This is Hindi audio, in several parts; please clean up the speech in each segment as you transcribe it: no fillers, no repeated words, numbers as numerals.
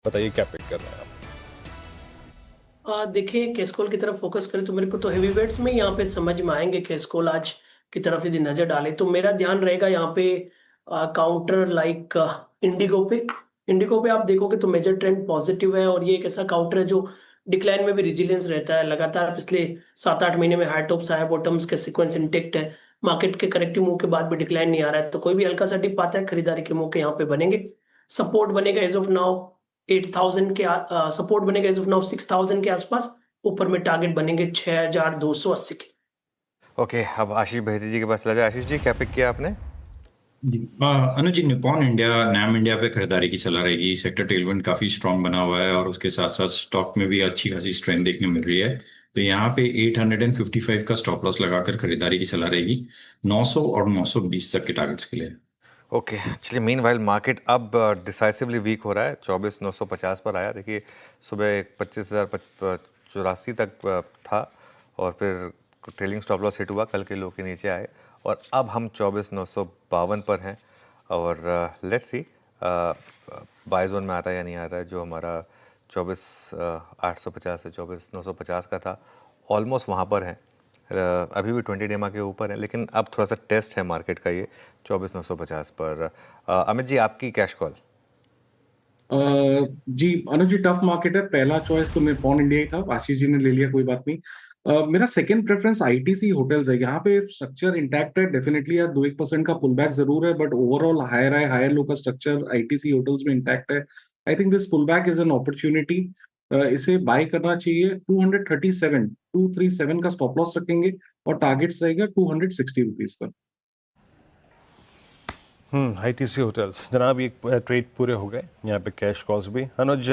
बताइए क्या पिक कर रहे हैं आप? देखिए केसकोल की तरफ फोकस करें तो मेरे को तो हेवी वेट्स में यहाँ पे समझ में आएंगे केसकोल आज की तरफ यदि नजर डालें तो मेरा ध्यान रहेगा यहाँ पे काउंटर लाइक इंडिगो पे आप देखोगे तो मेजर ट्रेंड पॉजिटिव है और ये एक ऐसा काउंटर है जो डिक्लाइन में भी रिजिलियंस रहता है लगातार पिछले 7-8 महीने में हाई टॉप्स हाई बॉटम्स के सीक्वेंस इंटेक्ट है। मार्केट के करेक्टिव मूव के बाद भी डिक्लाइन नहीं आ रहा है तो कोई भी हल्का सा डिप आता है खरीदारी के मूव के यहाँ पे बनेंगे। सपोर्ट बनेगा एज ऑफ नाउ 8000 के सपोर्ट बनेगा एज ऑफ नाउ 6000 के आसपास। ऊपर में टारगेट बनेंगे 6280 के। ओके, अब आशीष बहेती जी के पास चला जाए। आशीष जी, क्या पिक किया आपने? जी अनुज जी, निप्पॉन इंडिया नैम इंडिया पे खरीदारी की सलाह रहेगी। सेक्टर टेलविंड काफी स्ट्रांग बना हुआ है और उसके साथ साथ स्टॉक में भी अच्छी खासी स्ट्रेंथ देखने मिल रही है। तो यहाँ पे 855 का स्टॉप लॉस लगाकर खरीदारी की सलाह रहेगी 900 और 920 तक के टारगेट्स के लिए। ओके, चलिए। मीनवाइल मार्केट अब डिसाइसिवली वीक हो रहा है, 24,950 पर आया। देखिए, सुबह 25,084 तक था और फिर ट्रेलिंग स्टॉप लॉस हिट हुआ, कल के लो के नीचे आए और अब हम 24,952 पर हैं। और लेट्स सी बाय जोन में आता है या नहीं आता है। जो हमारा 24,850 से 24,950 का था, ऑलमोस्ट वहाँ पर है। अभी भी 20 डेमा के ऊपर है, लेकिन अब थोड़ा सा टेस्ट है मार्केट का ये 24,950 पर। अमित जी, आपकी कैश कॉल? जी अनुज जी, टफ मार्केट है। पहला चॉइस तो निप्पॉन इंडिया ही था, आशीष जी ने ले लिया, कोई बात नहीं। मेरा सेकंड प्रेफरेंस आईटीसी होटल्स है। यहाँ पे स्ट्रक्चर इंटैक्ट है डेफिनेटली, यार 2-1% का पुल बैक जरूर है, बट ओवरऑल हायर है, हायर लो का स्ट्रक्चर आईटीसी होटल्स में इंटैक्ट है। I think this pull back is an opportunity, इसे बाय करना चाहिए। 237 का स्टॉप लॉस रखेंगे और टारगेट्स रहेगा 260 रुपीज का। आईटीसी होटल्स जनाब, ये ट्रेड पूरे हो गए यहाँ पे, कैश कॉल्स भी। अनुज,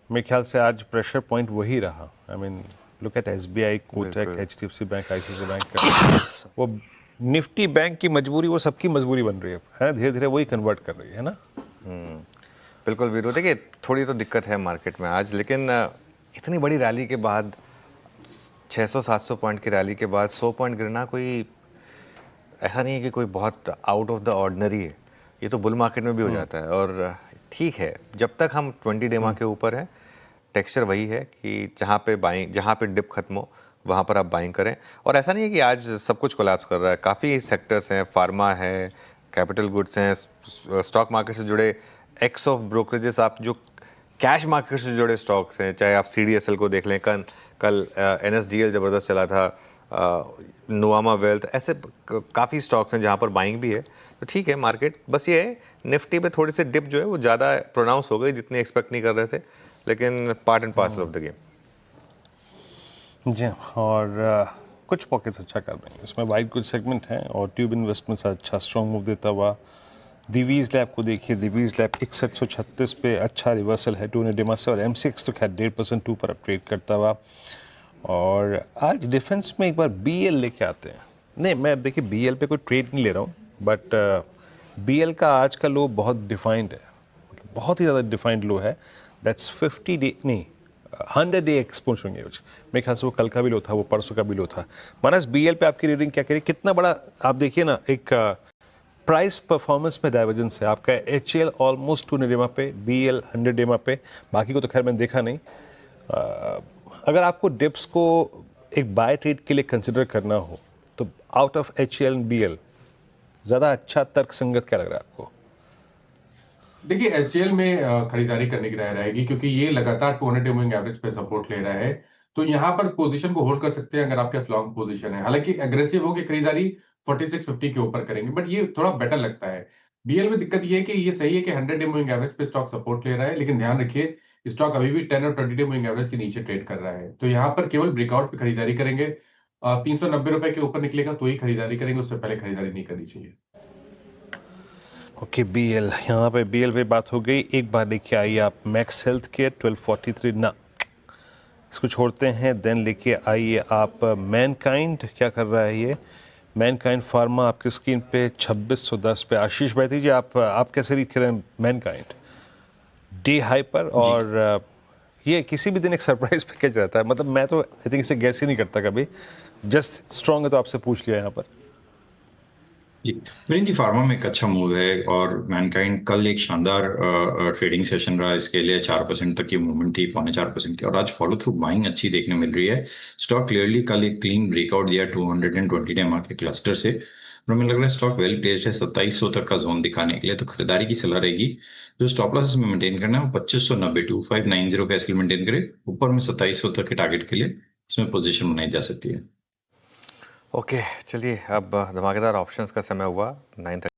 मेरे ख्याल से आज प्रेशर पॉइंट वही रहा। I mean look at SBI, Kotak, HDFC bank, ICICI bank. वो निफ्टी बैंक की मजबूरी वो सबकी मजबूरी बन रही है ना, धीरे धीरे वही कन्वर्ट कर रही है ना। बिल्कुल वीरू, देखिए थोड़ी तो दिक्कत है मार्केट में आज, लेकिन इतनी बड़ी रैली के बाद, 600-700 पॉइंट की रैली के बाद 100 पॉइंट गिरना कोई ऐसा नहीं है कि कोई बहुत आउट ऑफ द ऑर्डिनरी है। ये तो बुल मार्केट में भी हो जाता है। और ठीक है, जब तक हम 20 डेमा के ऊपर हैं, टेक्सचर वही है कि जहाँ पे डिप खत्म हो वहाँ पर आप बाइंग करें। और ऐसा नहीं है कि आज सब कुछ कोलैप्स कर रहा है। काफ़ी सेक्टर्स हैं, फार्मा है, कैपिटल गुड्स हैं, स्टॉक मार्केट से जुड़े एक्स ऑफ ब्रोकरेजेस, आप जो कैश मार्केट से जुड़े स्टॉक्स हैं, चाहे आप सीडीएसएल को देख लें, कल एनएसडीएल ज़बरदस्त चला था, नोवामा वेल्थ, ऐसे काफ़ी स्टॉक्स हैं जहाँ पर बाइंग भी है। तो ठीक है मार्केट, बस ये है निफ्टी पे थोड़ी सी डिप जो है वो ज़्यादा प्रोनाउंस हो गई, जितनी एक्सपेक्ट नहीं कर रहे थे, लेकिन part and parcel of the game. जी, और कुछ पॉकेट्स अच्छा कर रहे हैं इसमें, वाइट कुछ सेगमेंट हैं और ट्यूब इन्वेस्टमेंट्स अच्छा स्ट्रॉन्ग मूव देता हुआ। दिवीज लैब को देखिए, दिवीज लैब 6136 पे अच्छा रिवर्सल है 2 डेमा से, और एमसीएक्स तो खैर 1.5% 2 पर अपग्रेड करता हुआ। और आज डिफेंस में एक बार बीएल लेके आते हैं। नहीं, मैं देखिए बीएल पे कोई ट्रेड नहीं ले रहा हूँ, बट बीएल का आज का लो बहुत डिफाइंड है, मतलब बहुत ही ज़्यादा डिफाइंड लो है। दैट्स 50 डे नहीं 100 डे एक्सपोजर एवरेज। मेरे ख्याल से वो कल का भी लो था, वो परसों का भी लो था। मानस, बीएल पे आपकी रीडिंग क्या करिए, कितना बड़ा आप देखिए ना, एक प्राइस परफॉर्मेंस में डाइवर्जेंस है आपका। एचएल ऑलमोस्ट 2 डेमा पे, बीएल 100 डेमा पे, बाकी को तो खैर मैंने देखा नहीं। अगर आपको डिप्स को एक बाय ट्रेड के लिए कंसिडर करना हो तो out of HL and BL ज़्यादा अच्छा तर्क संगत क्या लग रहा है आपको? देखिए एचएल में खरीदारी करने की राय रहेगी, क्योंकि ये लगातार 200 डे मूविंग एवरेज पे सपोर्ट ले रहा है। तो यहाँ पर पोजीशन को होल्ड कर सकते हैं अगर आपके पास लॉन्ग पोजीशन है। हालांकि एग्रेसिव होकर खरीदारी 4650 के ऊपर करेंगे, बट ये थोड़ा बेटर लगता है। बीएल में दिक्कत ये है कि ये सही है कि 100 डे मूविंग एवरेज पे स्टॉक सपोर्ट ले रहा है, लेकिन ध्यान रखिए स्टॉक अभी भी 10 और 20 डे मूविंग एवरेज के नीचे ट्रेड कर रहा है। तो यहाँ पर केवल ब्रेकआउट पे खरीदारी करेंगे। 390 रुपए के ऊपर निकलेगा तो ही खरीदारी करेंगे, उससे पहले खरीदारी नहीं करनी चाहिए। ओके, बीएल, यहाँ पे बीएल पे बात हो गई। एक बार लेके आइए आप मैक्स हेल्थ केयर 1243 ना, इसको छोड़ते हैं। देन लेके आइए आप मैनकाइंड, क्या कर रहा है ये मैनकाइंड फार्मा आपकी स्क्रीन पे 2610 पे। आशीष बैठी जी, आप कैसे रीड करें मैनकाइंड डे हाई पर? और ये किसी भी दिन एक सरप्राइज पैकेज रहता है, मतलब मैं तो आई थिंक इसे गैस ही नहीं करता कभी, जस्ट स्ट्रॉन्ग है तो आपसे पूछ लिया यहाँ पर। जी, वीरेंद्र जी, फार्मा में एक अच्छा मूव है और मैनकाइंड कल एक शानदार ट्रेडिंग सेशन रहा, इसके लिए 4% तक की मूवमेंट थी, 4.25% की, और आज फॉलो थ्रू बाइंग अच्छी देखने मिल रही है। स्टॉक क्लियरली कल एक क्लीन ब्रेकआउट दिया 220 डेमा के क्लस्टर से, और हमें लग रहा है स्टॉक वेल प्लेस्ड है 2700 तक का जोन दिखाने के लिए, तो खरीदारी की सलाह रहेगी। जो स्टॉप लॉस में मेंटेन करना है वो 2590 2590 का स्केल मेंटेन करे, ऊपर में 2700 तक के टारगेट के लिए इसमें पोजीशन बनाई जा सकती है। ओके, चलिए अब धमाकेदार ऑप्शंस का समय हुआ 9:30